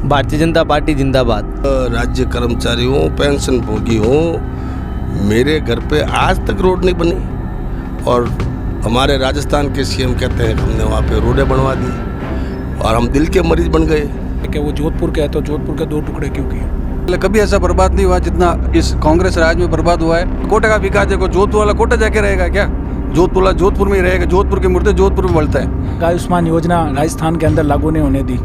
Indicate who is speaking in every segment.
Speaker 1: Bharatiya Janata party जिंदाबाद।
Speaker 2: राज्य कर्मचारी हूँ, पेंशन भोगी हूँ, मेरे घर पे आज तक रोड नहीं बनी और हमारे राजस्थान के सीएम कहते हैं हमने वहाँ पे रोडें बनवा दी और हम दिल के मरीज बन गए।
Speaker 3: कि वो जोधपुर के है तो जोधपुर के 2 टुकड़े क्यों किए?
Speaker 4: कभी ऐसा बर्बाद नहीं हुआ जितना इस कांग्रेस राज में बर्बाद हुआ है। कोटा का विकास देखो, जोधपुर वाला कोटा जाके रहेगा क्या? जोधपुर वाला जोधपुर में ही रहेगा, जोधपुर के मुर्दे जोधपुर में बढ़ता है।
Speaker 3: आयुष्मान योजना राजस्थान के अंदर लागू नहीं होने दी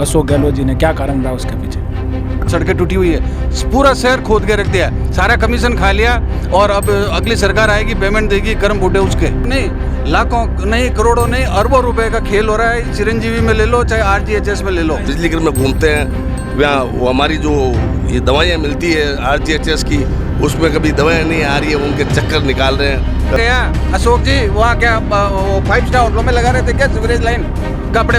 Speaker 3: अशोक गहलोत जी ने, क्या कारण रहा उसके पीछे?
Speaker 4: सड़कें टूटी हुई है, पूरा शहर खोद के रख दिया, सारा कमीशन खा लिया और अब अगली सरकार आएगी पेमेंट देगी, कर्म फूटे उसके। नहीं लाखों नहीं करोड़ों नहीं अरबों रुपए का खेल हो रहा है। चिरंजीवी में ले लो चाहे RGHS में ले लो।
Speaker 2: बिजली घर में घूमते हैं, वहाँ वो हमारी जो ये दवाइयाँ मिलती है RGHS की, उसमें कभी दवाइयाँ नहीं आ रही है, उनके चक्कर निकाल रहे हैं।
Speaker 4: क्या अशोक जी वहाँ क्या 5 स्टार होटलों में लगा रहे थे क्या सीवरेज लाइन? अपने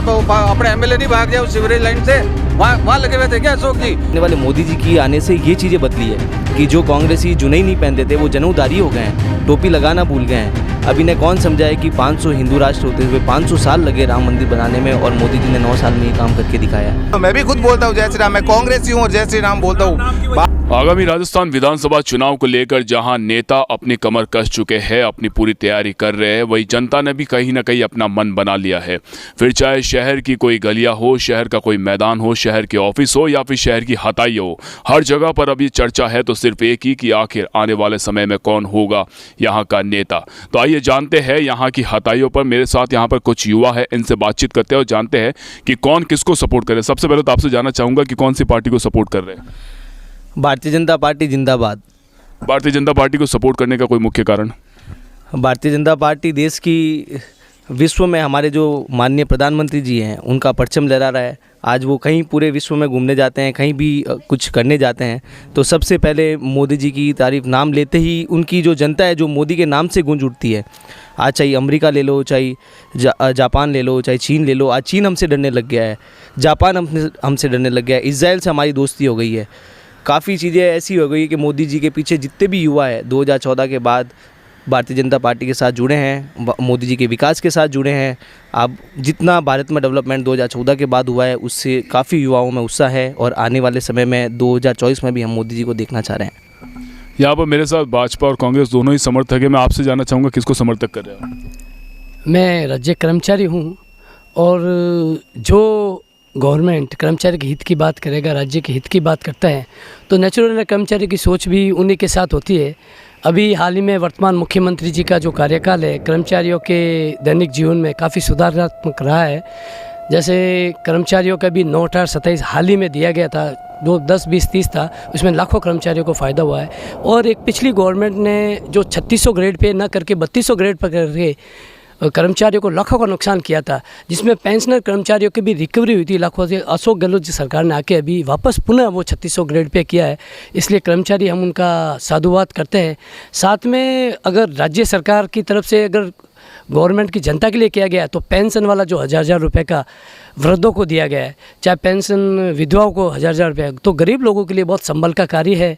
Speaker 4: MLA नहीं भाग जाए सीवरेज लाइन से, वहाँ लगे हुए थे क्या अशोक जी?
Speaker 1: आने वाले मोदी जी की आने से ये चीज़ें बदली है कि जो कांग्रेसी जुनई नहीं पहनते थे वो जनेऊधारी हो गए हैं, टोपी लगाना भूल गए हैं। अब इन्हें कौन समझाए कि 500 हिंदू राष्ट्र होते हुए 500 साल लगे राम मंदिर बनाने में और मोदी जी ने 9 साल में ये काम करके दिखाया।
Speaker 5: मैं भी खुद बोलता हूँ जय श्री राम, मैं कांग्रेसी हूँ और जय श्री राम बोलता हूँ।
Speaker 6: आगामी राजस्थान विधानसभा चुनाव को लेकर जहां नेता अपनी कमर कस चुके हैं, अपनी पूरी तैयारी कर रहे हैं, वही जनता ने भी कहीं ना कहीं अपना मन बना लिया है। फिर चाहे शहर की कोई गलियां हो, शहर का कोई मैदान हो, शहर के ऑफिस हो या फिर शहर की हताई हो, हर जगह पर अब ये चर्चा है तो सिर्फ एक ही कि आखिर आने वाले समय में कौन होगा यहाँ का नेता। तो आइए जानते हैं यहाँ की हताइयों पर। मेरे साथ यहाँ पर कुछ युवा है, इनसे बातचीत करते हैं और जानते हैं कि कौन किसको सपोर्ट करे। सबसे पहले तो आपसे जानना चाहूँगा कि कौन सी पार्टी को सपोर्ट कर रहे हैं?
Speaker 1: भारतीय जनता पार्टी जिंदाबाद।
Speaker 6: भारतीय जनता पार्टी को सपोर्ट करने का कोई मुख्य कारण?
Speaker 1: भारतीय जनता पार्टी देश की विश्व में हमारे जो माननीय प्रधानमंत्री जी हैं उनका परचम लहरा रहा है। आज वो कहीं पूरे विश्व में घूमने जाते हैं, कहीं भी कुछ करने जाते हैं तो सबसे पहले मोदी जी की तारीफ नाम लेते ही उनकी जो जनता है जो मोदी के नाम से गूंज उठती है। आज चाहे अमेरिका ले लो, चाहे जापान ले लो, चाहे चीन ले लो, आज चीन हमसे डरने लग गया है, जापान हमसे डरने लग गया है, इजराइल से हमारी दोस्ती हो गई है। काफ़ी चीज़ें ऐसी हो गई कि मोदी जी के पीछे जितने भी युवा है 2014 के बाद भारतीय जनता पार्टी के साथ जुड़े हैं, मोदी जी के विकास के साथ जुड़े हैं। अब जितना भारत में डेवलपमेंट 2014 के बाद हुआ है उससे काफ़ी युवाओं में उत्साह है और आने वाले समय में 2024 में भी हम मोदी जी को देखना चाह रहे हैं।
Speaker 6: यहाँ पर मेरे साथ भाजपा और कांग्रेस दोनों ही समर्थक है। मैं आपसे जानना चाहूँगा किसको समर्थक कर रहे हैं?
Speaker 7: मैं राज्य कर्मचारी हूँ और जो गवर्नमेंट कर्मचारी के हित की बात करेगा, राज्य के हित की बात करता है तो नेचुरल कर्मचारी की सोच भी उन्हीं के साथ होती है। अभी हाल ही में वर्तमान मुख्यमंत्री जी का जो कार्यकाल है कर्मचारियों के दैनिक जीवन में काफ़ी सुधारात्मक रहा है। जैसे कर्मचारियों का भी 9/28/27 हाल ही में दिया गया था, जो 10, 20, 30 था, उसमें लाखों कर्मचारियों को फ़ायदा हुआ है। और एक पिछली गवर्नमेंट ने जो 3600 ग्रेड पे ना करके 3200 ग्रेड पर करके कर्मचारियों को लाखों का नुकसान किया था, जिसमें पेंशनर कर्मचारियों की भी रिकवरी हुई थी लाखों से। अशोक गहलोत जी सरकार ने आके अभी वापस पुनः वो 3600 ग्रेड पे किया है, इसलिए कर्मचारी हम उनका साधुवाद करते हैं। साथ में अगर राज्य सरकार की तरफ से अगर गवर्नमेंट की जनता के लिए किया गया तो पेंशन वाला जो 1000 रुपये का वृद्धों को दिया गया है, चाहे पेंशन विधवाओं को 1000 रुपये, तो गरीब लोगों के लिए बहुत संबल का कार्य है।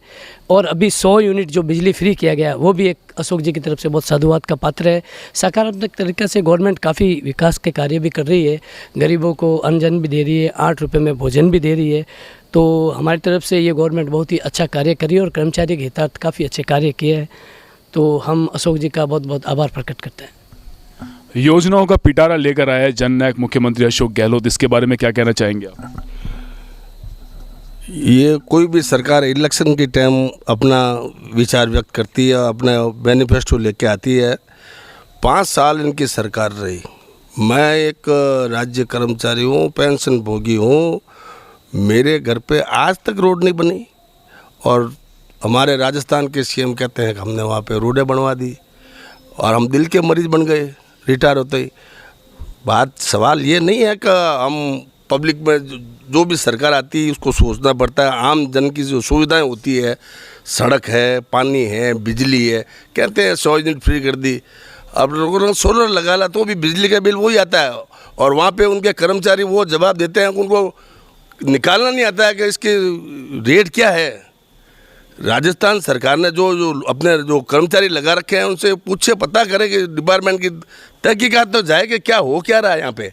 Speaker 7: और अभी 100 यूनिट जो बिजली फ्री किया गया वो भी एक अशोक जी की तरफ से बहुत साधुवाद का पात्र है। सकारात्मक तरीके से गवर्नमेंट काफ़ी विकास के कार्य भी कर रही है, गरीबों को अन्न भी दे रही है, 8 रुपये में भोजन भी दे रही है। तो हमारी तरफ से ये गवर्नमेंट बहुत ही अच्छा कार्य करी है और कर्मचारी के हितार्थ काफ़ी अच्छे कार्य किए हैं। तो हम अशोक जी का बहुत बहुत आभार प्रकट करते हैं।
Speaker 6: योजनाओं का पिटारा लेकर आया है जननायक मुख्यमंत्री अशोक गहलोत, इसके बारे में क्या कहना चाहेंगे आप?
Speaker 2: ये कोई भी सरकार इलेक्शन के टाइम अपना विचार व्यक्त करती है, अपना मैनिफेस्टो लेके आती है। 5 साल इनकी सरकार रही। मैं एक राज्य कर्मचारी हूँ, पेंशन भोगी हूँ, मेरे घर पे आज तक रोड नहीं बनी और हमारे राजस्थान के सीएम कहते हैं कि हमने वहाँ पे रोडें बनवा दी और हम दिल के मरीज बन गए रिटायर होते ही। बात सवाल ये नहीं है कि हम पब्लिक में जो भी सरकार आती है उसको सोचना पड़ता है। आम जन की जो सुविधाएं होती है, सड़क है, पानी है, बिजली है, कहते हैं 100 यूनिट फ्री कर दी। अब लोगों ने सोलर लगा ला तो भी बिजली का बिल वही आता है और वहाँ पे उनके कर्मचारी वो जवाब देते हैं कि उनको निकालना नहीं आता है कि इसके रेट क्या है। राजस्थान सरकार ने जो अपने जो कर्मचारी लगा रखे हैं उनसे पूछे, पता करें कि डिपार्टमेंट की तहकीकात तो जाए कि क्या हो क्या रहा है यहाँ पे।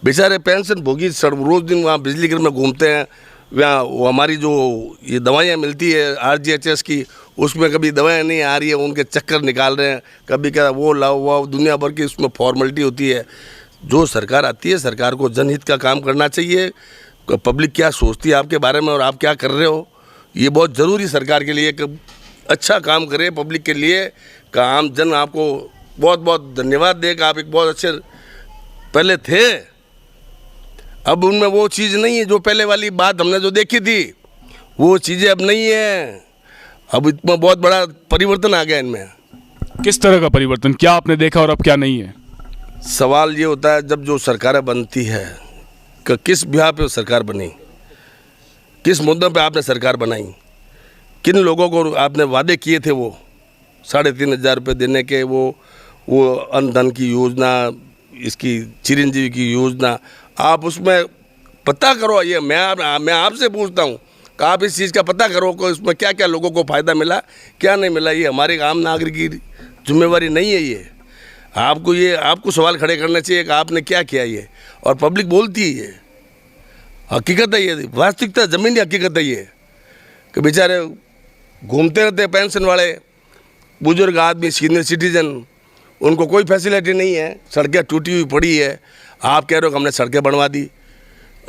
Speaker 2: बेचारे पेंशन भोगी रोज़ दिन वहाँ बिजली घर में घूमते हैं। वहाँ वो हमारी जो ये दवाइयाँ मिलती है RGHS की, उसमें कभी दवाएं नहीं आ रही है, उनके चक्कर निकाल रहे हैं। कभी क्या वो लाओ वो दुनिया भर की उसमें फॉर्मेलिटी होती है। जो सरकार आती है, सरकार को जनहित का काम करना चाहिए। पब्लिक क्या सोचती है आपके बारे में और आप क्या कर रहे हो, ये बहुत ज़रूरी सरकार के लिए कि अच्छा काम करे पब्लिक के लिए। का आम जन आपको बहुत बहुत धन्यवाद दे कि आप एक बहुत अच्छे पहले थे। अब उनमें वो चीज़ नहीं है जो पहले वाली बात हमने जो देखी थी, वो चीज़ें अब नहीं है। अब इतना बहुत बड़ा परिवर्तन आ गया इनमें।
Speaker 6: किस तरह का परिवर्तन, क्या आपने देखा और अब क्या नहीं है?
Speaker 2: सवाल ये होता है जब जो सरकारें बनती है कि किस बिहार पे सरकार बनी, किस मुद्दों पे आपने सरकार बनाई, किन लोगों को आपने वादे किए थे वो 3,500 रुपये देने के, वो अन्न धन की योजना, इसकी चिरंजीवी की योजना, आप उसमें पता करो। ये मैं आपसे पूछता हूँ कि आप इस चीज़ का पता करो कि उसमें क्या क्या लोगों को फ़ायदा मिला, क्या नहीं मिला। ये हमारे आम नागरिक की जिम्मेवारी नहीं है। ये आपको सवाल खड़े करने चाहिए कि आपने क्या किया ये, और पब्लिक बोलती है ये हकीकत है, ये वास्तविकता ज़मीनी हकीकत है ये कि बेचारे घूमते रहते हैं पेंशन वाले बुजुर्ग आदमी, सीनियर सिटीजन, उनको कोई फैसिलिटी नहीं है, सड़कें टूटी हुई पड़ी है। आप कह रहे हो कि हमने सड़कें बनवा दी।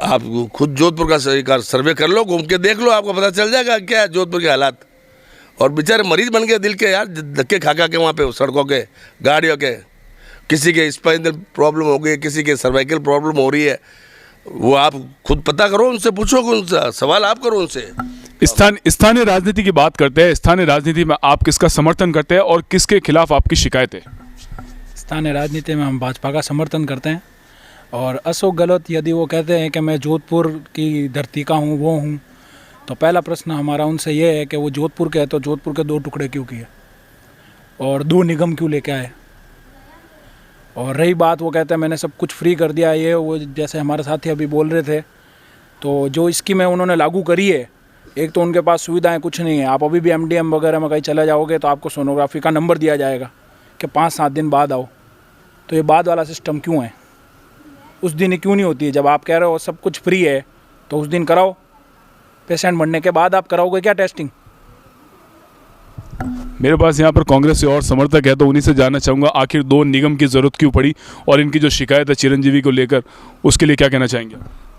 Speaker 2: आप खुद जोधपुर का सर्वे कर लो, घूम के देख लो, आपको पता चल जाएगा क्या है जोधपुर के हालात। और बेचारे मरीज बन गए दिल के यार, धक्के खा के वहाँ पे सड़कों के, गाड़ियों के। किसी के स्पाइनल प्रॉब्लम हो गई, किसी के सर्वाइकल प्रॉब्लम हो रही है। वो आप खुद पता करो, उनसे पूछो, उनसे सवाल आप करो उनसे।
Speaker 6: स्थानीय राजनीति की बात करते हैं। स्थानीय राजनीति में आप किसका समर्थन करते हैं और किसके खिलाफ आपकी शिकायत है?
Speaker 3: स्थानीय राजनीति में हम भाजपा का समर्थन करते हैं। और अशोक गहलोत यदि वो कहते हैं कि मैं जोधपुर की धरती का हूँ, वो हूँ, तो पहला प्रश्न हमारा उनसे ये है कि वो जोधपुर के है तो जोधपुर के 2 टुकड़े क्यों किए और 2 निगम क्यों लेके आए। और रही बात, वो कहते हैं मैंने सब कुछ फ्री कर दिया, ये वो जैसे हमारे साथी अभी बोल रहे थे, तो जो स्कीमें उन्होंने लागू करी है, एक तो उनके पास सुविधाएं कुछ नहीं है। आप अभी भी MDM वगैरह में कहीं चले जाओगे तो आपको सोनोग्राफी का नंबर दिया जाएगा कि 5-7 दिन बाद आओ। तो ये बाद वाला सिस्टम क्यों है? उस दिन ही क्यों नहीं होती है? जब आप कह रहे हो सब कुछ फ्री है तो उस दिन कराओ। पेशेंट बनने के बाद आप कराओगे क्या टेस्टिंग?
Speaker 6: मेरे पास यहाँ पर कांग्रेस से और समर्थक है, तो उन्हीं से जानना चाहूँगा आखिर 2 निगम की ज़रूरत क्यों पड़ी और इनकी जो शिकायत है चिरंजीवी को लेकर, उसके लिए क्या कहना चाहेंगे?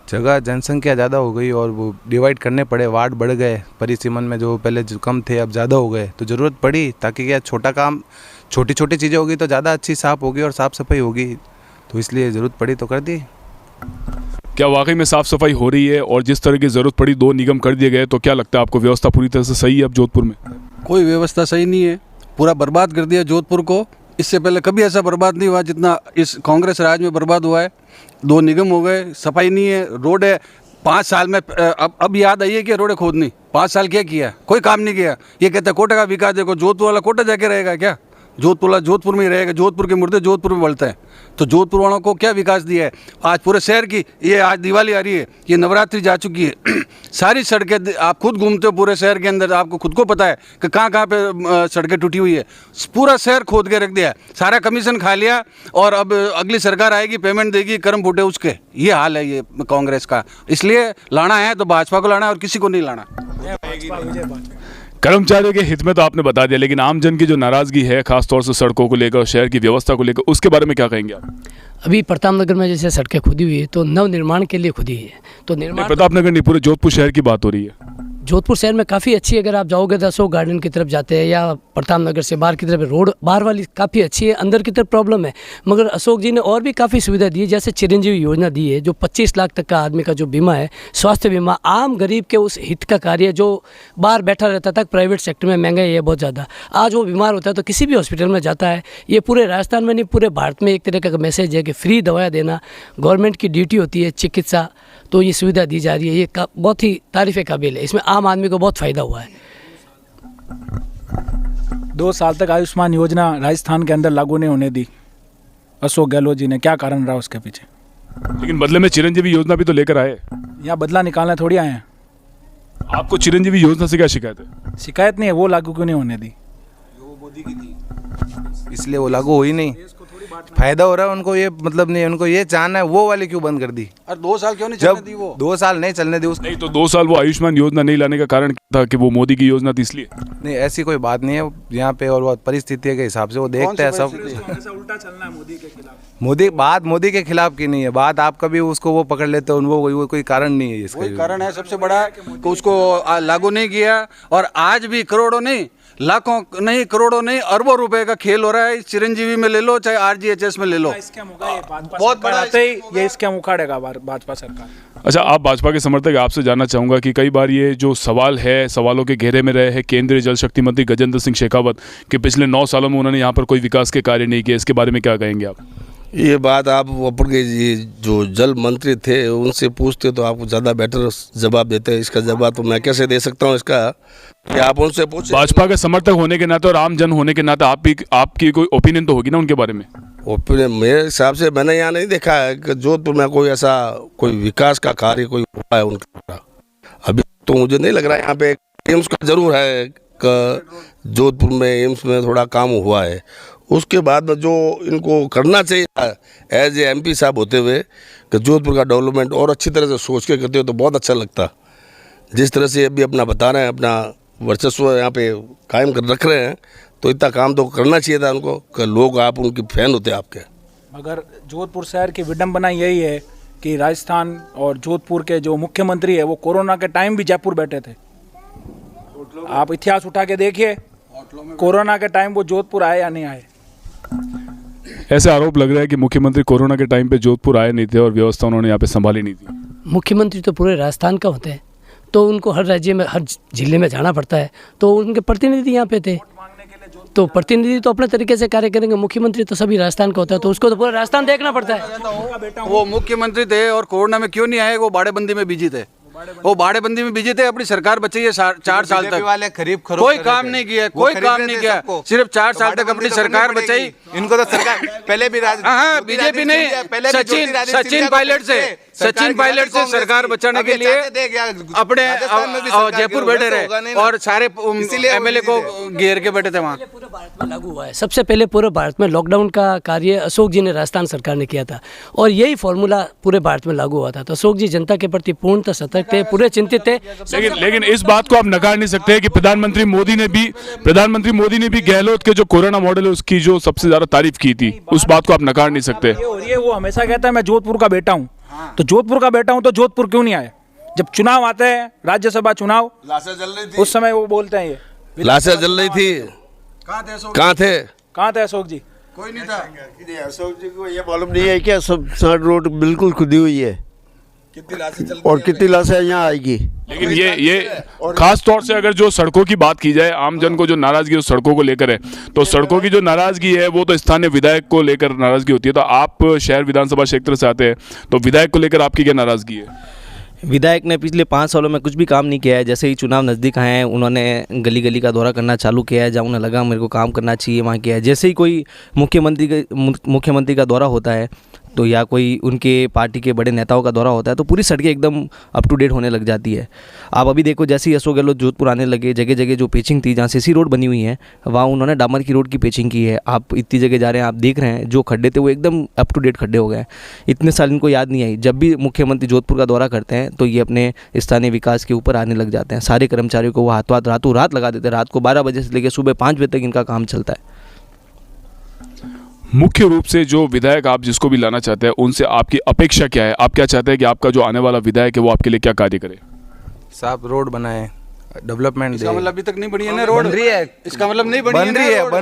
Speaker 8: जगह जनसंख्या ज़्यादा हो गई और वो डिवाइड करने पड़े, वार्ड बढ़ गए परिसीमन में, जो पहले जो कम थे अब ज़्यादा हो गए, तो ज़रूरत पड़ी ताकि क्या छोटा काम, छोटी छोटी चीज़ें होगी तो ज़्यादा अच्छी साफ़ होगी और साफ़ सफाई होगी, तो इसलिए ज़रूरत पड़ी तो कर दी।
Speaker 6: क्या वाकई में साफ़ सफाई हो रही है? और जिस तरह की ज़रूरत पड़ी 2 निगम कर दिए गए, तो क्या लगता है आपको व्यवस्था पूरी तरह से सही है अब जोधपुर में?
Speaker 4: कोई व्यवस्था सही नहीं है, पूरा बर्बाद कर दिया जोधपुर को। इससे पहले कभी ऐसा बर्बाद नहीं हुआ जितना इस कांग्रेस राज में बर्बाद हुआ है। 2 निगम हो गए, सफाई नहीं है, रोड है 5 साल में, अब याद आई है कि रोडें खोदनी। 5 साल क्या किया? कोई काम नहीं किया। ये कहते हैं कोटा का विकास देखो, जोधपुर वाला कोटा जाके रहेगा क्या? जोधपुर वाला जोधपुर में ही रहेगा, जोधपुर के मुर्दे जोधपुर में बढ़ते हैं। तो जोधपुर वालों को क्या विकास दिया है? आज पूरे शहर की, ये आज दिवाली आ रही है, ये नवरात्रि जा चुकी है, सारी सड़कें आप खुद घूमते हो पूरे शहर के अंदर, आपको खुद को पता है कि कहाँ कहाँ पे सड़कें टूटी हुई है। पूरा शहर खोद के रख दिया है, सारा कमीशन खा लिया, और अब अगली सरकार आएगी, पेमेंट देगी, कर्म फूटे उसके। ये हाल है ये कांग्रेस का। इसलिए लाना है तो भाजपा को लाना है और किसी को नहीं लाना।
Speaker 6: कर्मचारियों के हित में तो आपने बता दिया, लेकिन आम जन की जो नाराज़गी है खासतौर से सड़कों को लेकर और शहर की व्यवस्था को लेकर, उसके बारे में क्या कहेंगे आप?
Speaker 7: अभी प्रताप नगर में जैसे सड़कें खुदी हुई है तो नव निर्माण के लिए खुदी है, तो निर्माण
Speaker 6: प्रताप नगर नहीं, पूरे जोधपुर शहर की बात हो रही है।
Speaker 7: जोधपुर शहर में काफ़ी अच्छी, अगर आप जाओगे तो अशोक गार्डन की तरफ जाते हैं या प्रताप नगर से बाहर की तरफ, रोड बाहर वाली काफ़ी अच्छी है, अंदर की तरफ प्रॉब्लम है। मगर अशोक जी ने और भी काफ़ी सुविधा दी है, जैसे चिरंजीवी योजना दी है, जो 25 लाख तक का आदमी का जो बीमा है, स्वास्थ्य बीमा, आम गरीब के उस हित का कार्य, जो बाहर बैठा रहता था प्राइवेट सेक्टर में, महंगाई है बहुत ज़्यादा, आज वो बीमार होता है तो किसी भी हॉस्पिटल में जाता है। ये पूरे राजस्थान में नहीं, पूरे भारत में एक तरह का मैसेज है कि फ्री दवाएँ देना गवर्नमेंट की ड्यूटी होती है, चिकित्सा, तो ये सुविधा दी जा रही है। ये बहुत ही तारीफ़ काबिल है, इसमें आम आदमी को बहुत फ़ायदा हुआ है।
Speaker 3: 2 साल तक आयुष्मान योजना राजस्थान के अंदर लागू नहीं होने दी अशोक गहलोत जी ने, क्या कारण रहा उसके पीछे?
Speaker 6: लेकिन बदले में चिरंजीवी योजना भी तो लेकर आए।
Speaker 3: यहाँ बदला निकालने थोड़ी आए हैं।
Speaker 6: आपको चिरंजीवी योजना से क्या शिकायत है?
Speaker 3: शिकायत नहीं है, वो लागू क्यों नहीं होने दी?
Speaker 8: इसलिए वो लागू हो ही नहीं। फायदा हो रहा है उनको, ये मतलब नहीं, उनको ये चाहना है, वो वाली क्यों बंद कर दी?
Speaker 4: और 2 साल क्यों नहीं चलने दी वो?
Speaker 8: 2 साल नहीं चलने दी उसको।
Speaker 6: नहीं तो 2 साल वो आयुष्मान योजना नहीं लाने का कारण क्या था कि वो मोदी की योजना थी इसलिए?
Speaker 8: नहीं, ऐसी कोई बात नहीं है यहाँ पे, और वो परिस्थिति के हिसाब से वो देखते हैं सब।
Speaker 3: उल्टा चलना है मोदी के खिलाफ।
Speaker 8: मोदी के खिलाफ की नहीं है बात, आप कभी उसको वो पकड़ लेते हो, वो कोई कारण नहीं है इसका।
Speaker 4: वही कारण है सबसे बड़ा कि उसको लागू नहीं किया, और आज भी करोड़ों नहीं, लाखों नहीं, करोड़ों नहीं, अरबों रुपए का खेल हो रहा है। चिरंजीवी में ले लो, चाहे RGHS में ले लो,
Speaker 3: बहुत बड़ा ये स्कैम उखाड़ेगा भाजपा सरकार।
Speaker 6: अच्छा, आप भाजपा के समर्थक, आपसे जानना चाहूँगा कि कई बार ये जो सवाल है, सवालों के घेरे में रहे हैं केंद्रीय जल शक्ति मंत्री गजेंद्र सिंह शेखावत कि पिछले 9 सालों में उन्होंने यहाँ पर कोई विकास के कार्य नहीं किए, इसके बारे में क्या कहेंगे आप?
Speaker 2: ये बात आप अपने ये जो जल मंत्री थे उनसे पूछते तो आपको ज़्यादा बेटर जवाब देते। इसका जवाब तो मैं कैसे दे सकता हूँ इसका, कि आप उनसे पूछे।
Speaker 6: भाजपा के समर्थक होने के नाते और आम जन होने के नाते आपकी कोई ओपिनियन तो होगी ना उनके बारे में?
Speaker 2: ओपिनियन मेरे हिसाब से मैंने यहाँ नहीं देखा है कि जोधपुर में कोई ऐसा कोई विकास का कार्य कोई हुआ है उनका। अभी तो मुझे नहीं लग रहा है। यहाँ पे एम्स का जरूर है कि जोधपुर में एम्स में थोड़ा काम हुआ है। उसके बाद में जो इनको करना चाहिए एज ए MP साहब होते हुए कि जोधपुर का डेवलपमेंट और अच्छी तरह से सोच के करते हो तो बहुत अच्छा लगता। जिस तरह से अभी अपना बता रहे हैं, अपना वर्चस्व यहाँ पे कायम कर रख रहे हैं, तो इतना काम तो करना चाहिए था उनको कि लोग आप उनकी फैन होते आपके।
Speaker 3: मगर जोधपुर शहर की विडंबना यही है कि राजस्थान और जोधपुर के जो मुख्यमंत्री है वो कोरोना के टाइम भी जयपुर बैठे थे। आप इतिहास उठा के देखिए, कोरोना के टाइम वो जोधपुर आए या नहीं आए।
Speaker 6: ऐसे आरोप लग रहा है कि मुख्यमंत्री कोरोना के टाइम पे जोधपुर आए नहीं थे और व्यवस्था उन्होंने यहाँ पे संभाली नहीं थी।
Speaker 7: मुख्यमंत्री तो पूरे राजस्थान का होते हैं, तो उनको हर राज्य में, हर जिले में जाना पड़ता है, तो उनके प्रतिनिधि यहाँ पे थे, तो प्रतिनिधि तो अपने तरीके से कार्य करेंगे। मुख्यमंत्री तो सभी राजस्थान का होता है, तो उसको तो पूरा राजस्थान देखना पड़ता है।
Speaker 4: वो मुख्यमंत्री थे और कोरोना में क्यों नहीं आए? वो बाड़ेबंदी में बिजी थे। वो बाड़ेबंदी में बिजी थे। अपनी सरकार बची है 4 साल तक,
Speaker 8: वाले खरीब
Speaker 4: कोई काम नहीं किया, कोई काम नहीं किया। सिर्फ 4 साल तक अपनी सरकार बचाई।
Speaker 8: इनको तो सरकार पहले भी
Speaker 4: बीजेपी नहीं, सचिन पायलट से सरकार बचाने के लिए अपने जयपुर बैठे रहे और सारे MLA को घेर के बैठे थे वहाँ।
Speaker 7: पूरे भारत में लागू हुआ है। सबसे पहले पूरे भारत में लॉकडाउन का कार्य अशोक जी ने राजस्थान सरकार ने किया था, और यही फॉर्मूला पूरे भारत में लागू हुआ था। तो अशोक जी जनता के प्रति पूर्णतः सतर्क थे, पूरे चिंतित थे।
Speaker 6: लेकिन इस बात को आप नकार नहीं सकते कि प्रधानमंत्री मोदी ने भी गहलोत के जो कोरोना मॉडल है उसकी जो सबसे ज्यादा तारीफ की थी, उस बात को आप नकार नहीं सकते।
Speaker 3: ये वो हमेशा कहता है मैं जोधपुर का बेटा हूँ, तो जोधपुर का बेटा हूँ तो जोधपुर क्यों नहीं आए? जब चुनाव आते हैं, राज्यसभा चुनाव, उस समय वो बोलते हैं ये
Speaker 2: लाशें जल रही थी। कहाँ थे
Speaker 3: अशोक जी?
Speaker 4: कोई नहीं था।
Speaker 9: अशोक जी को ये मालूम नहीं है कि सब सड़क रोड बिल्कुल खुदी हुई है और कितनी लाशें यहाँ आएगी।
Speaker 6: लेकिन ये खास तौर से अगर जो सड़कों की बात की जाए, आम जन को जो नाराजगी उस सड़कों को लेकर है, तो सड़कों की जो नाराजगी है वो तो स्थानीय विधायक को लेकर नाराजगी होती है। तो आप शहर विधानसभा क्षेत्र से आते हैं, तो विधायक को लेकर आपकी क्या नाराजगी है?
Speaker 1: विधायक ने पिछले 5 सालों में कुछ भी काम नहीं किया है। जैसे ही चुनाव नज़दीक आए हैं, उन्होंने गली गली का दौरा करना चालू किया है। जहाँ उन्हें लगा मेरे को काम करना चाहिए वहाँ किया है। जैसे ही कोई मुख्यमंत्री का दौरा होता है, तो या कोई उनके पार्टी के बड़े नेताओं का दौरा होता है, तो पूरी सड़कें एकदम अप टू डेट होने लग जाती है। आप अभी देखो, जैसे ही अशोक गहलोत जोधपुर आने लगे, जगह जगह जो पेचिंग थी, जहाँ सीसी रोड बनी हुई है, वहाँ उन्होंने डामर की रोड की पेचिंग की है। आप इतनी जगह जा रहे हैं, आप देख रहे हैं जो खड्डे थे वो एकदम अप टू डेट खड्डे हो गए। इतने साल इनको याद नहीं आई। जब भी मुख्यमंत्री जोधपुर का दौरा करते हैं, तो ये अपने स्थानीय विकास के ऊपर आने लग जाते हैं। सारे कर्मचारियों को वो रातों रात लगा देते हैं। रात को 12 बजे से लेकर सुबह 5 बजे तक इनका काम चलता है।
Speaker 6: मुख्य रूप से जो विधायक आप जिसको भी लाना चाहते हैं, उनसे आपकी अपेक्षा क्या है? आप क्या चाहते हैं कि आपका जो आने वाला विधायक है वो आपके लिए क्या कार्य करे?
Speaker 8: साफ रोड बनाए, डेवलपमेंट।
Speaker 4: इसका मतलब अभी तक नहीं बनी है ना रोड?
Speaker 8: बन रही है।
Speaker 4: इसका मतलब नहीं
Speaker 8: बन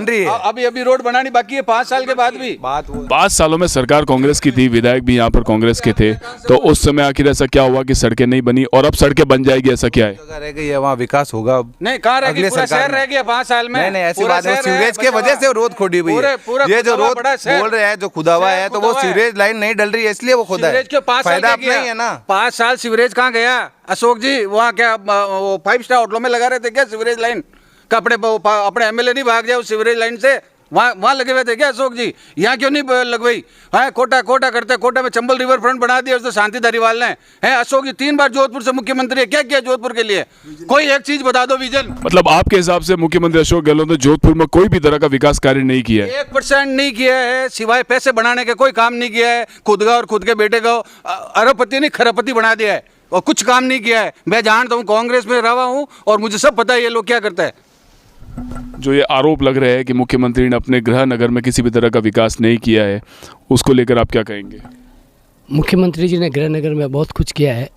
Speaker 8: रही है।
Speaker 4: अभी रोड बनानी बाकी है 5 साल के बाद भी।
Speaker 6: 5 सालों में सरकार कांग्रेस की थी, विधायक भी यहाँ पर कांग्रेस के थे, तो उस समय आखिर ऐसा क्या हुआ कि सड़कें नहीं बनी और अब सड़कें बन जाएगी? ऐसा क्या है?
Speaker 8: रह गई है वहाँ, विकास होगा
Speaker 4: नहीं? कहाँ रह गई? पूरा शहर रह गया 5 साल में।
Speaker 8: नहीं, ऐसी बात है। सीवरेज के वजह से रोड खोदी हुई है। ये जो रोड बोल रहे हैं जो खुदा हुआ है, तो वो सीवरेज लाइन नहीं डल रही है, इसलिए वो खुदा है। फायदा अपना ही है ना।
Speaker 4: 5 साल सीवरेज कहाँ गया अशोक जी? वहाँ क्या 5 स्टार होटलों में लगा रहे थे क्या सीवरेज लाइन का? अपने MLA नहीं भाग जाए उस सीवरेज लाइन से? वहाँ लगे हुए थे क्या अशोक जी? यहाँ क्यों नहीं लगवाई? हाँ, कोटा करते, कोटा में चंबल रिवर फ्रंट बना दिया उसने शांति धारीवाल ने। है अशोक जी 3 बार जोधपुर से मुख्यमंत्री है, क्या किया जोधपुर के लिए? कोई एक चीज बता दो विजन।
Speaker 6: मतलब आपके हिसाब से मुख्यमंत्री अशोक गहलोत ने जोधपुर में कोई भी तरह का विकास कार्य नहीं किया है?
Speaker 4: 1% नहीं किया है, सिवाय पैसे बनाने के कोई काम नहीं किया है। खुद का और खुद के बेटे का अरबपति नहीं खरबपति बना दिया है और कुछ काम नहीं किया है। मैं जानता हूँ, कांग्रेस में रहा हूँ और मुझे सब पता है ये लोग क्या करता है।
Speaker 6: जो ये आरोप लग रहे हैं कि मुख्यमंत्री ने अपने गृह नगर में किसी भी तरह का विकास नहीं किया है, उसको लेकर आप क्या कहेंगे?
Speaker 7: मुख्यमंत्री जी ने गृह नगर में बहुत कुछ किया है।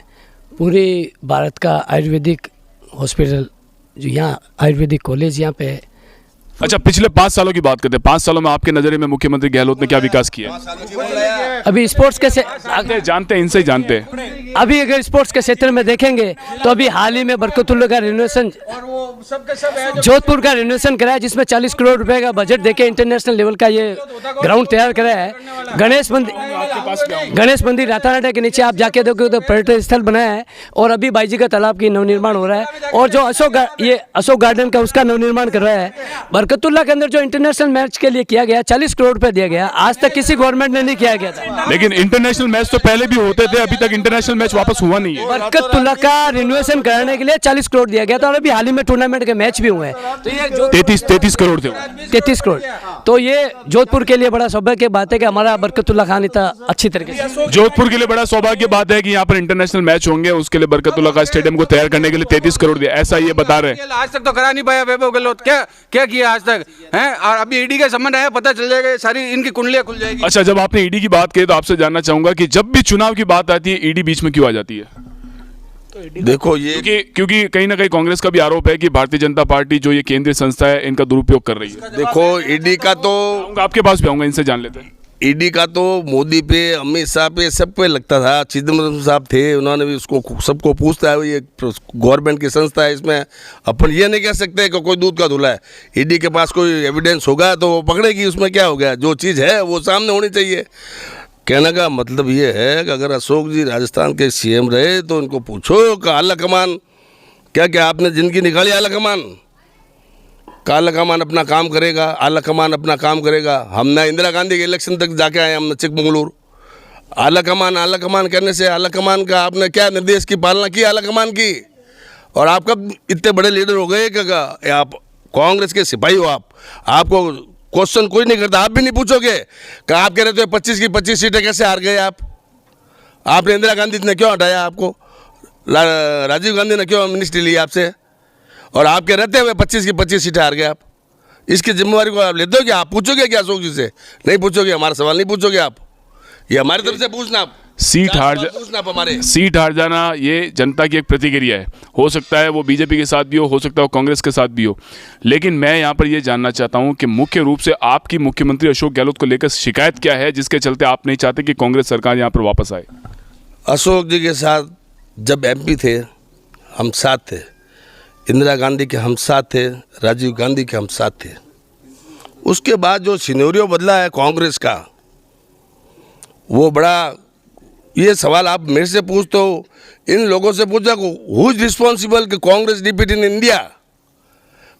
Speaker 7: पूरे भारत का आयुर्वेदिक हॉस्पिटल, जो यहाँ आयुर्वेदिक कॉलेज यहाँ पे है।
Speaker 6: अच्छा, पिछले 5 सालों की बात करते हैं। 5 सालों में आपके नज़रिए में मुख्यमंत्री गहलोत ने क्या विकास किया?
Speaker 7: अभी स्पोर्ट्स के
Speaker 6: जानते हैं, इनसे ही जानते हैं।
Speaker 7: अभी अगर स्पोर्ट्स के क्षेत्र में देखेंगे तो अभी हाल ही में बरकतुल्ला का रिनोवेशन, जोधपुर का रिनोवेशन कराया, जिसमें 40 करोड़ रुपए का बजट देके इंटरनेशनल लेवल का ये ग्राउंड तैयार कराया है। गणेश मंदिर रातानाडा के नीचे आप जाके देखो तो पर्यटन स्थल बनाया है। और अभी बाईजी का तालाब की नवनिर्माण हो रहा है। और जो अशोक गार्डन का, उसका नवनिर्माण कर रहा है। बरकतुल्ला के अंदर जो इंटरनेशनल मैच के लिए किया गया 40 करोड़ रुपए दिया गया, आज तक किसी गवर्नमेंट ने नहीं किया गया था।
Speaker 6: लेकिन इंटरनेशनल मैच तो पहले भी होते थे, अभी तक इंटरनेशनल मैच वापस हुआ नहीं है।
Speaker 7: बरकतुल्ला का रिनोवेशन कराने के लिए 40 करोड़ दिया गया था और अभी हाल ही में टूर्नामेंट के मैच भी हुए हैं। तो ये
Speaker 6: 33 करोड़ थे।
Speaker 7: 33 करोड़। तो ये जोधपुर के लिए बड़ा सौभाग्य की बात है कि हमारा बरकतुल्ला खान इतना अच्छी तरीके से।
Speaker 6: जोधपुर के लिए बड़ा सौभाग्य की बात है कि यहाँ पर इंटरनेशनल मैच होंगे, उसके लिए बरकतुल्ला खान स्टेडियम को तैयार करने के लिए 33 करोड़ दिया, ऐसा ये बता रहे हैं।
Speaker 4: आज तक तो करा नहीं पाया वैभव गहलोत, क्या किया आज तक है? और अभी ईडी का संबंध आया, पता चल जाएगा, सारी इनकी कुंडलियां खुल जाएगी।
Speaker 6: अच्छा, जब आपने ईडी की बात की तो आपसे जानना चाहूंगा कि जब भी चुनाव की बात आती है ईडी बीच में क्यों आ जाती है?
Speaker 2: देखो ये
Speaker 6: क्योंकि कहीं ना कहीं कांग्रेस का भी आरोप है कि भारतीय जनता पार्टी जो ये केंद्रीय संस्था है इनका दुरुपयोग कर रही है।
Speaker 2: देखो ईडी का तो
Speaker 6: आपके पास भी आऊंगा, इनसे जान लेते हैं।
Speaker 2: ईडी का तो मोदी पे, अमित शाह पे, सब पे लगता था। चिदम्बरम साहब थे, उन्होंने भी उसको सबको पूछता है, ये गवर्नमेंट की संस्था है, इसमें अपन ये नहीं कह सकते कि कोई दूध का धुला है। ईडी के पास कोई एविडेंस होगा तो वो पकड़ेगी, उसमें क्या हो गया? जो चीज़ है वो सामने होनी चाहिए। कहने का मतलब ये है कि अगर अशोक जी राजस्थान के सीएम रहे तो उनको पूछो कि आला कमान क्या आपने जिंदगी निकाली? आला कमान आला कमान अपना काम करेगा, आला कमान अपना काम करेगा। हमने इंदिरा गांधी के इलेक्शन तक जाके आए, हमने चिकमंगलुरु। आला कमान करने से आला कमान का आपने क्या निर्देश की पालना की आला कमान की? और आप कब इतने बड़े लीडर हो गए कि आप कांग्रेस के सिपाही हो? आपको क्वेश्चन कोई नहीं करता, आप भी नहीं पूछोगे कि आप कह रहे थे 25 की 25 सीटें कैसे हार गए आप? आपने इंदिरा गांधी ने क्यों हटाया आपको? राजीव गांधी ने क्यों मिनिस्ट्री ली आपसे? और आपके रहते हुए 25 की 25 सीटें हार गए आप। इसकी जिम्मेवारी को आप लेते हो क्या? आप पूछोगे क्या अशोक जी से? नहीं पूछोगे, हमारा सवाल नहीं पूछोगे आप। ये हमारी तरफ से पूछना आप।
Speaker 6: सीट हार जाना ये जनता की एक प्रतिक्रिया है। हो सकता है वो बीजेपी के साथ भी हो सकता है वो कांग्रेस के साथ भी हो। लेकिन मैं यहाँ पर ये जानना चाहता हूँ कि मुख्य रूप से आपकी मुख्यमंत्री अशोक गहलोत को लेकर शिकायत क्या है, जिसके चलते आप नहीं चाहते कि कांग्रेस सरकार यहाँ पर वापस आए?
Speaker 2: अशोक जी के साथ जब एमपी थे हम साथ थे, इंदिरा गांधी के हम साथ थे, राजीव गांधी के हम साथ थे। उसके बाद जो सिनेरियो बदला है कांग्रेस का, वो बड़ा, ये सवाल आप मेरे से पूछते हो, इन लोगों से पूछा हु इज रिस्पॉन्सिबल कि कांग्रेस डिफीट इन इंडिया,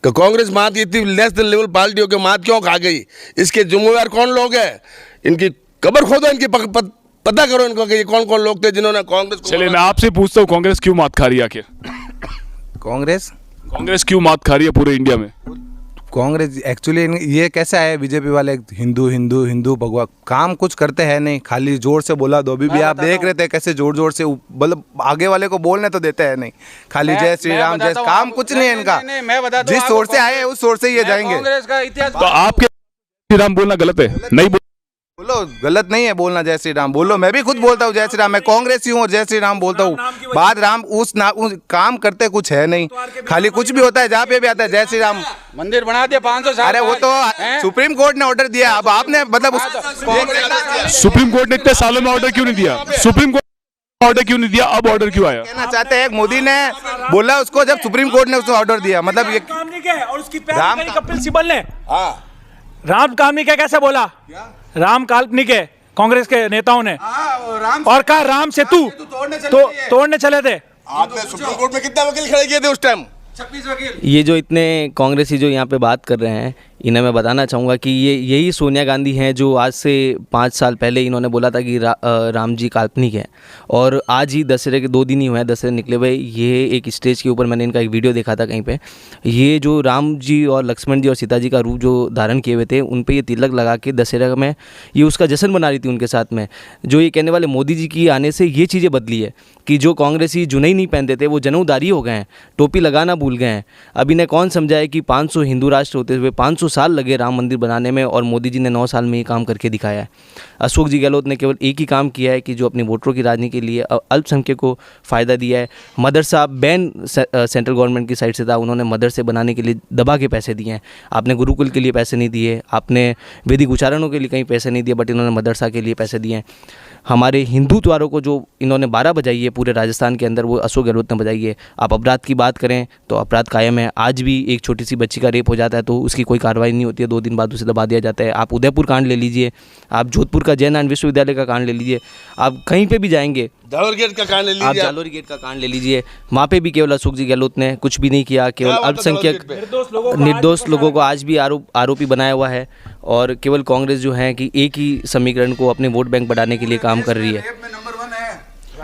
Speaker 2: कि कांग्रेस मात इतनी नेशनल लेवल पार्टी हो के मात क्यों खा गई? इसके जिम्मेवार कौन लोग हैं? इनकी कब्र खोदो, इनकी पता करो इनको कि ये कौन कौन लोग थे जिन्होंने कांग्रेस को।
Speaker 6: चलिए मैं आपसे पूछता हूँ, कांग्रेस क्यों मात खा रही है आखिर? कांग्रेस क्यों मात खा रही है पूरे इंडिया में?
Speaker 8: कांग्रेस एक्चुअली ये कैसा है, बीजेपी वाले हिंदू भगवान काम कुछ करते हैं नहीं, खाली जोर से बोला दो। अभी भी आप देख रहे थे कैसे जोर जोर से, मतलब आगे वाले को बोलने तो देते हैं नहीं, खाली जय श्री राम जय, काम कुछ नहीं है इनका। जिस सोर से आए उस सोर से ये जाएंगे।
Speaker 6: तो आपके श्री राम बोलना गलत है? नहीं
Speaker 8: बोलो, गलत नहीं है बोलना जय श्री राम बोलो। मैं भी खुद बोलता हूँ जय श्री राम, मैं कांग्रेसी हूँ और जय श्री राम बोलता हूँ। बाद राम उस काम करते कुछ है नहीं, खाली कुछ भी होता है जहाँ पे भी आता है जय श्री राम।
Speaker 4: मंदिर बना दिया 500 साल।
Speaker 8: अरे वो तो सुप्रीम कोर्ट ने ऑर्डर दिया, अब आपने मतलब
Speaker 6: सुप्रीम कोर्ट ने इतने सालों में ऑर्डर क्यों नहीं दिया? सुप्रीम कोर्ट ऑर्डर क्यों नहीं दिया, अब ऑर्डर क्यों आया?
Speaker 8: कहना चाहते हैं मोदी ने बोला उसको, जब सुप्रीम कोर्ट ने उसको ऑर्डर दिया, मतलब ये
Speaker 3: और उसकी कपिल सिब्बल ने राम काल्पनिक है कैसे बोला? राम काल्पनिक है कांग्रेस के नेताओं ने, और कहा राम सेतु तोड़ने चले थे।
Speaker 2: आपने सुप्रीम कोर्ट में कितने वकील खड़े किए थे उस टाइम?
Speaker 4: 26 वकील।
Speaker 1: ये जो इतने कांग्रेसी जो यहाँ पे बात कर रहे हैं, इन्हें मैं बताना चाहूँगा कि ये यही सोनिया गांधी हैं जो आज से 5 साल पहले इन्होंने बोला था कि राम जी काल्पनिक है, और आज ही दशहरे के 2 दिन ही हुए हैं दशहरे निकले हुए। ये एक स्टेज के ऊपर मैंने इनका एक वीडियो देखा था कहीं पे, ये जो राम जी और लक्ष्मण जी और सीता जी का रूप जो धारण किए हुए थे, उन पे ये तिलक लगा के दशहरा में ये उसका जश्न मना रही थी उनके साथ में। जो ये कहने वाले मोदी जी की आने से ये चीज़ें बदली है कि जो कांग्रेसी जुनई नहीं पहनते थे वो जनेऊदारी हो गए हैं, टोपी लगाना भूल गए हैं। अब इन्हें कौन समझाए कि 500 हिंदू राष्ट्र होते हुए 500 साल लगे राम मंदिर बनाने में, और मोदी जी ने 9 साल में ये काम करके दिखाया है। अशोक जी गहलोत ने केवल एक ही काम किया है कि जो अपने वोटरों की राजनीति के लिए अल्पसंख्यक को फ़ायदा दिया है। मदरसा बैन सेंट्रल गवर्नमेंट की साइड से था, उन्होंने मदरसे बनाने के लिए दबा के पैसे दिए हैं। आपने गुरुकुल के लिए पैसे नहीं दिए, आपने वैदिक उच्चारणों के लिए कहीं पैसे नहीं दिए, बट इन्होंने मदरसा के लिए पैसे दिए हैं। हमारे हिंदू त्योहारों को जो इन्होंने 12 बजाई है पूरे राजस्थान के अंदर, वो अशोक गहलोत ने बजाई है। आप अपराध की बात करें तो अपराध कायम है। आज भी एक छोटी सी बच्ची का रेप हो जाता है तो उसकी कोई कार्रवाई नहीं होती है, 2 दिन बाद उसे दबा दिया जाता है। आप उदयपुर कांड ले लीजिए, आप जोधपुर का जैन विश्वविद्यालय का कांड ले लीजिए, आप कहीं पे भी जाएंगे,
Speaker 2: जालोर गेट का कांड ले लीजिए,
Speaker 1: आप जालोर गेट का कांड ले लीजिए, वहाँ पे भी केवल अशोक जी गहलोत ने कुछ भी नहीं किया। केवल अल्पसंख्यक निर्दोष लोगों को आज भी आरोपी बनाया हुआ है, और केवल कांग्रेस जो है कि एक ही समीकरण को अपने वोट बैंक बढ़ाने के लिए काम कर रही है।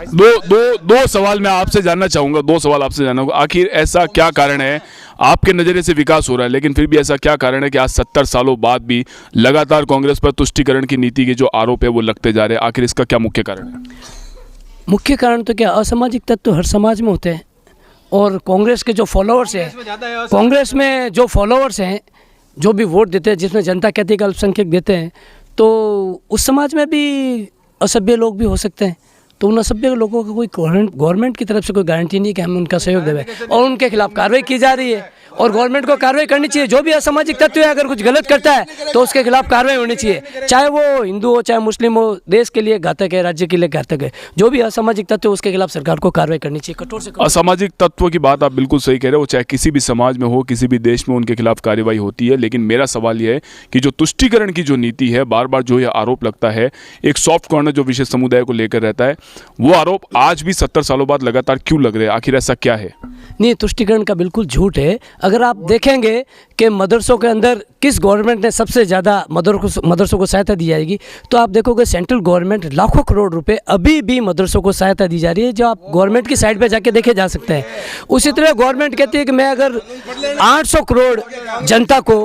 Speaker 6: दो सवाल मैं आपसे जानना चाहूँगा, 2 सवाल आपसे जानना होगा। आखिर ऐसा क्या कारण है, आपके नज़रिए से विकास हो रहा है, लेकिन फिर भी ऐसा क्या कारण है कि आज 70 सालों बाद भी लगातार कांग्रेस पर तुष्टीकरण की नीति के जो आरोप है वो लगते जा रहे हैं? आखिर इसका क्या मुख्य कारण है?
Speaker 7: मुख्य कारण तो क्या, असामाजिक तत्व हर समाज में होते हैं, और कांग्रेस के जो फॉलोअर्स हैं, कांग्रेस में जो फॉलोअर्स हैं, जो भी वोट देते हैं, जिसमें जनता कहती है कि अल्पसंख्यक देते हैं, तो उस समाज में भी असभ्य लोग भी हो सकते हैं। तो उन असभ्य लोगों को कोई गवर्नमेंट की तरफ से कोई गारंटी नहीं कि हम उनका सहयोग देवें, और उनके खिलाफ कार्रवाई की जा रही है, और गवर्नमेंट को कार्रवाई करनी चाहिए। जो भी असामाजिक तत्व है अगर कुछ गलत करता है तो उसके खिलाफ कार्रवाई होनी चाहिए, चाहे वो हिंदू हो चाहे मुस्लिम हो। देश के लिए घातक है, राज्य के लिए घातक है। जो भी असामाजिक तत्व है उसके खिलाफ सरकार को कार्रवाई करनी चाहिए, कठोर से कठोर।
Speaker 6: असामाजिक तत्व की बात आप बिल्कुल सही कह रहे हो, चाहे किसी भी समाज में हो, किसी भी देश में उनके खिलाफ कार्रवाई होती है। लेकिन मेरा सवाल यह है कि जो तुष्टीकरण की जो नीति है, बार बार जो यह आरोप लगता है, एक सॉफ्ट कॉर्नर जो विशेष समुदाय को लेकर रहता है, वो आरोप आज भी 70 सालों बाद लगातार क्यों लग रहे हैं? आखिर ऐसा क्या है?
Speaker 7: नहीं, तुष्टीकरण का बिल्कुल झूठ है। अगर आप देखेंगे कि मदरसों के अंदर किस गवर्नमेंट ने सबसे ज़्यादा मदरसों को सहायता दी जाएगी, तो आप देखोगे सेंट्रल गवर्नमेंट लाखों करोड़ रुपए अभी भी मदरसों को सहायता दी जा रही है, जो आप गवर्नमेंट की साइट पे जाके देखे जा सकते हैं। उसी तरह गवर्नमेंट कहती है कि मैं अगर 800 करोड़ जनता को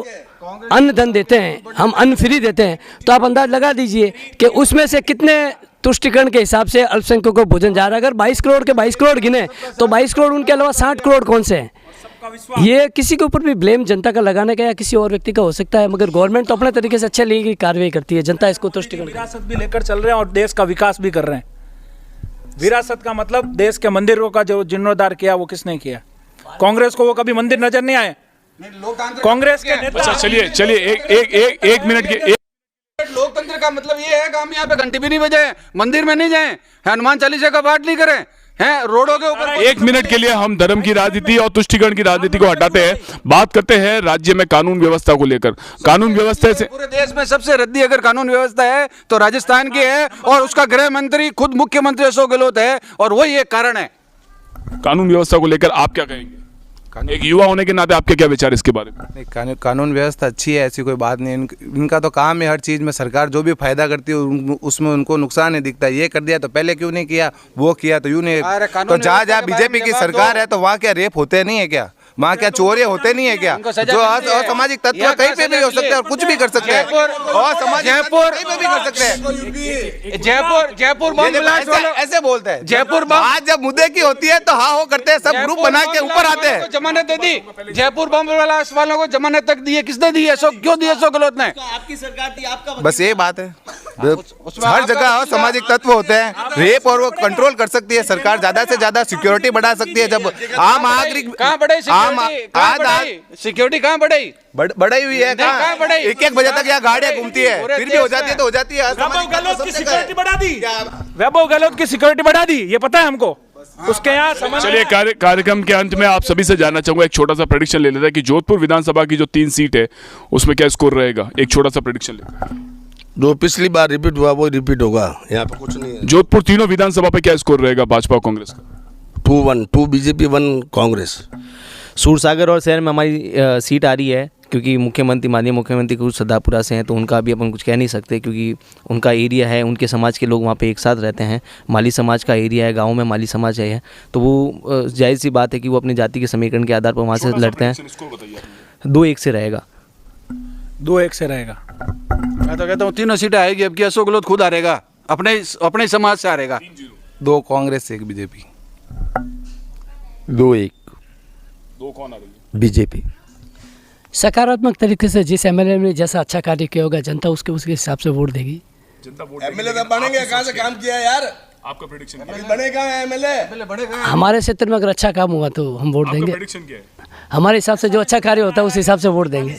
Speaker 7: अन्न धन देते हैं, हम अन्न फ्री देते हैं, तो आप अंदाज लगा दीजिए कि उसमें से कितने तुष्टीकरण के हिसाब से अल्पसंख्यकों को भोजन जा रहा है। अगर 22 करोड़ के 22 करोड़ गिने तो 22 करोड़ उनके अलावा 60 करोड़ कौन से हैं? ये किसी के ऊपर भी ब्लेम जनता का लगाने का या किसी और व्यक्ति का हो सकता है, मगर गवर्नमेंट तो अपने तरीके से अच्छे लेगी कार्रवाई करती है, जनता इसको तुष्टीकरण
Speaker 3: विरासत भी लेकर चल रहे हैं और देश का विकास भी कर रहे हैं। विरासत का मतलब देश के मंदिरों का जो जीर्णोद्धार किया वो किसने किया? कांग्रेस को वो कभी मंदिर नजर नहीं आए। कांग्रेस के नेता।
Speaker 6: चलिए एक मिनट के।
Speaker 4: लोकतंत्र का मतलब ये है कि हम यहाँ पे घंटी भी नहीं बजाएं, मंदिर में नहीं जाएं, हनुमान चालीसा का पाठ नहीं करें, हैं रोडों के ऊपर।
Speaker 6: 1 मिनट के लिए हम धर्म की राजनीति और तुष्टीकरण की राजनीति को हटाते हैं, बात करते हैं राज्य में कानून व्यवस्था को लेकर। कानून व्यवस्था से
Speaker 4: पूरे देश में सबसे रद्दी अगर कानून व्यवस्था है तो राजस्थान की है, और उसका गृह मंत्री खुद मुख्यमंत्री अशोक गहलोत है, और वही एक कारण है।
Speaker 6: कानून व्यवस्था को लेकर आप क्या कहेंगे? एक युवा होने के नाते आपके क्या विचार इसके बारे में?
Speaker 8: नहीं, कानून व्यवस्था अच्छी है, ऐसी कोई बात नहीं। इनका तो काम है हर चीज़ में सरकार जो भी फायदा करती है उसमें उनको नुकसान नहीं दिखता। ये कर दिया तो पहले क्यों नहीं किया, वो किया तो यूँ नहीं। तो जहाँ जहाँ बीजेपी की सरकार है तो वहाँ क्या रेप होते नहीं है क्या? वहाँ क्या चोरी होते नहीं है क्या? जो असामाजिक तत्व कहीं पे भी हो सकते हैं और कुछ भी कर सकते हैं, और जयपुर कहीं पे भी कर सकते हैं। जयपुर ऐसे बोलते हैं, जयपुर आज जब मुद्दे की होती है तो हाँ हो करते हैं, सब ग्रुप बना के ऊपर आते हैं।
Speaker 4: जमानत दे दी, जयपुर बम वालों को जमानत तक दी है, किसने दी है? क्यों दी है अशोक गहलोत ने?
Speaker 1: आपकी सरकार थी, आपका
Speaker 8: बस ये बात है। हर जगह असामाजिक तत्व होते हैं, रेप और वो कंट्रोल कर सकती है सरकार, ज्यादा से ज्यादा सिक्योरिटी बढ़ा सकती है। जब आम नागरिक
Speaker 4: कहाँ बढ़े सिक्योरिटी कहाँ बढ़ाई?
Speaker 8: बढ़ाई हुई है, कहाँ बढ़ाई? 1-1 बजे तक यहाँ गाड़ियाँ घूमती है, फिर भी हो जाती है तो हो जाती है।
Speaker 3: वैभव गहलोत की सिक्योरिटी बढ़ा दी, वैभव गहलोत की सिक्योरिटी बढ़ा दी, ये पता है हमको। उसके यहाँ
Speaker 6: चलिए कार्यक्रम के अंत में आप सभी से जानना चाहूंगा, एक छोटा सा प्रेडिक्शन ले लेता है कि जोधपुर विधानसभा की जो 3 सीट है उसमें क्या स्कोर रहेगा? एक छोटा सा प्रेडिक्शन ले।
Speaker 2: जो पिछली बार रिपीट हुआ वो रिपीट होगा, यहाँ पे कुछ नहीं है।
Speaker 6: जोधपुर तीनों विधानसभा पे क्या स्कोर रहेगा भाजपा और कांग्रेस का?
Speaker 2: 2-1, 2 बीजेपी 1 कांग्रेस।
Speaker 1: सूरसागर और शहर में हमारी सीट आ रही है क्योंकि मुख्यमंत्री माननीय मुख्यमंत्री कुछ सदापुरा से हैं, तो उनका भी अपन कुछ कह नहीं सकते क्योंकि उनका एरिया है, उनके समाज के लोग वहाँ पे एक साथ रहते हैं। माली समाज का एरिया है, गांव में माली समाज है, तो वो जायज़ सी बात है कि वो अपनी जाति के समीकरण के आधार पर वहाँ से लड़ते हैं। 2-1 से रहेगा।
Speaker 3: 2-1 से रहेगा।
Speaker 4: मैं तो कहता हूँ 3 सीटें आएगी। अब की अशोक गहलोत खुद हारेगा, अपने समाज से हारेगा।
Speaker 8: 2 कांग्रेस 1 बीजेपी।
Speaker 9: 2-1
Speaker 6: 2 कौन आ रही है?
Speaker 9: बीजेपी।
Speaker 7: सकारात्मक तरीके से जिस एमएलए ने जैसा अच्छा कार्य किया होगा, जनता उसके हिसाब से वोट देगी।
Speaker 6: जनता वोट
Speaker 2: एमएलए तो बनेंगे, कहाँ से काम किया यार?
Speaker 6: आपका प्रेडिक्शन क्या है?
Speaker 2: बनेगा एमएलए?
Speaker 7: हमारे क्षेत्र में अगर अच्छा काम हुआ तो हम वोट देंगे।
Speaker 6: प्रेडिक्शन क्या है?
Speaker 7: हमारे हिसाब से जो अच्छा कार्य होता है उस हिसाब से वोट देंगे।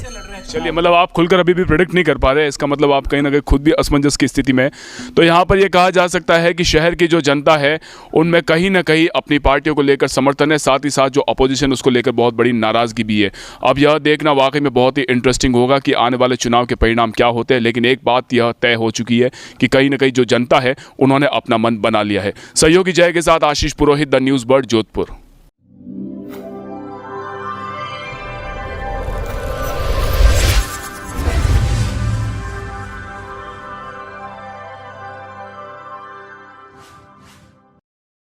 Speaker 6: चलिए, मतलब आप खुलकर अभी भी प्रेडिक्ट नहीं कर पा रहे हैं, इसका मतलब आप कहीं ना कहीं खुद भी असमंजस की स्थिति में। तो यहाँ पर ये कहा जा सकता है कि शहर की जो जनता है उनमें कहीं ना कहीं अपनी पार्टियों को लेकर समर्थन है, साथ ही साथ जो अपोजिशन उसको लेकर बहुत बड़ी नाराज़गी भी है। अब यह देखना वाकई में बहुत ही इंटरेस्टिंग होगा कि आने वाले चुनाव के परिणाम क्या होते हैं, लेकिन एक बात यह तय हो चुकी है कि कहीं ना कहीं जो जनता है उन्होंने अपना मन बना लिया है। सहयोगी जय के साथ आशीष पुरोहित, द न्यूज़ बर्ड, जोधपुर।